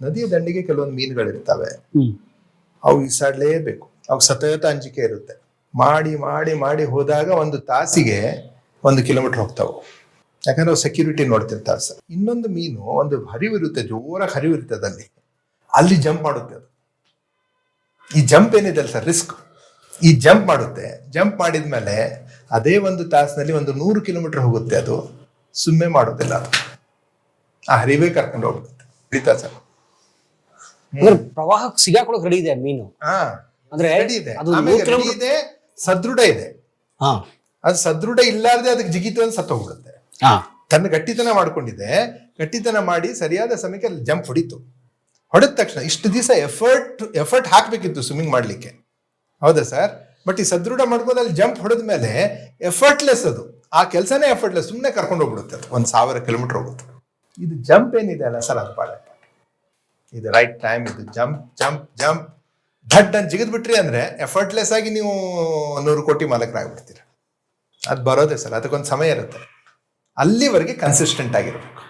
ನದಿಯ ದಂಡಿಗೆ ಕೆಲವೊಂದು ಮೀನುಗಳಿರ್ತವೆ, ಅವು ಈಸಾಡ್ಲೇಬೇಕು, ಅವು ಸತತ ಅಂಜಿಕೆ ಇರುತ್ತೆ. ಮಾಡಿ ಮಾಡಿ ಮಾಡಿ ಹೋದಾಗ ಒಂದು ತಾಸಿಗೆ 1 ಕಿಲೋಮೀಟರ್ ಹೋಗ್ತಾವೆ, ಯಾಕಂದ್ರೆ ಅವು ಸೆಕ್ಯೂರಿಟಿ ನೋಡ್ತಿರ್ತಾವೆ ಸರ್. ಇನ್ನೊಂದು ಮೀನು ಒಂದು ಹರಿವಿರುತ್ತೆ, ಜೋರಾಗಿ ಹರಿವಿರ್ತದೆ, ಅಲ್ಲಿ ಜಂಪ್ ಮಾಡುತ್ತೆ ಅದು. ಈ ಜಂಪ್ ಏನಿದೆ ಅಲ್ಲ ಸರ್, ರಿಸ್ಕ್. ಈ ಜಂಪ್ ಮಾಡುತ್ತೆ, ಜಂಪ್ ಮಾಡಿದ್ಮೇಲೆ ಅದೇ 1 ತಾಸಿನಲ್ಲಿ 100 ಕಿಲೋಮೀಟರ್ ಹೋಗುತ್ತೆ. ಅದು ಸುಮ್ಮನೆ ಮಾಡೋದಿಲ್ಲ, ಅದು ಆ ಹರಿವೇ ಕರ್ಕೊಂಡು ಹೋಗ್ಬಿಡುತ್ತೆ. ಹಿಡಿತಾ ಸರ್, ಪ್ರವಾಹಕ್ಕೆ ಸಿಗಾಕೊಳಕ್ ರೆಡಿ ಇದೆ ಮೀನು. ಅಂದ್ರೆ ರೆಡಿ ಇದೆ, ರೆಡಿ ಇದೆ, ಸದೃಢ ಇದೆ. ಅದು ಸದೃಢ ಇಲ್ಲಾರ್ದೆ ಅದಕ್ಕೆ ಜಿಗಿತು ಅಂತ ಸತ್ತೋಗ್ಬಿಡುತ್ತೆ. ತನ್ನ ಗಟ್ಟಿತನ ಮಾಡ್ಕೊಂಡಿದೆ, ಗಟ್ಟಿತನ ಮಾಡಿ ಸರಿಯಾದ ಸಮಯಕ್ಕೆ ಅಲ್ಲಿ ಜಂಪ್ ಹೊಡಿತು. ಹೊಡೆದ ತಕ್ಷಣ ಇಷ್ಟು ದಿವಸ ಎಫರ್ಟ್ ಹಾಕ್ಬೇಕಿತ್ತು ಸ್ವಿಮ್ಮಿಂಗ್ ಮಾಡ್ಲಿಕ್ಕೆ, ಹೌದಾ ಸರ್? ಬಟ್ ಈ ಸದೃಢ ಮಾಡ್ಕೊಂಡು ಅಲ್ಲಿ ಜಂಪ್ ಹೊಡೆದ ಮೇಲೆ ಎಫರ್ಟ್ಲೆಸ್, ಅದು ಆ ಕೆಲಸನೇ ಎಫರ್ಟ್ಲೆಸ್, ಸುಮ್ಮನೆ ಕರ್ಕೊಂಡು ಹೋಗ್ಬಿಡುತ್ತೆ. ಅದು 1000 ಕಿಲೋಮೀಟರ್ ಹೋಗುತ್ತೆ. ಇದು ಜಂಪ್ ಏನಿದೆ ಅಲ್ಲ ಸರ್, ಅದು ಪಾಡ. ಇದು ರೈಟ್ ಟೈಮ್, ಇದು ಜಂಪ್ ಜಂಪ್ ಜಂಪ್ ಧಡ್ ಅಂತ ಜಿಗಿದ್ ಬಿಟ್ರಿ ಅಂದ್ರೆ ಎಫರ್ಟ್ಲೆಸ್ ಆಗಿ ನೀವು 100 ಕೋಟಿ ಮಾಲಕರಾಗ್ಬಿಡ್ತೀರ. ಅದು ಬರೋದೇ ಸರ್, ಅದಕ್ಕೊಂದು ಸಮಯ ಇರುತ್ತೆ. ಅಲ್ಲಿವರೆಗೆ ಕನ್ಸಿಸ್ಟೆಂಟ್ ಆಗಿರ್ಬೇಕು.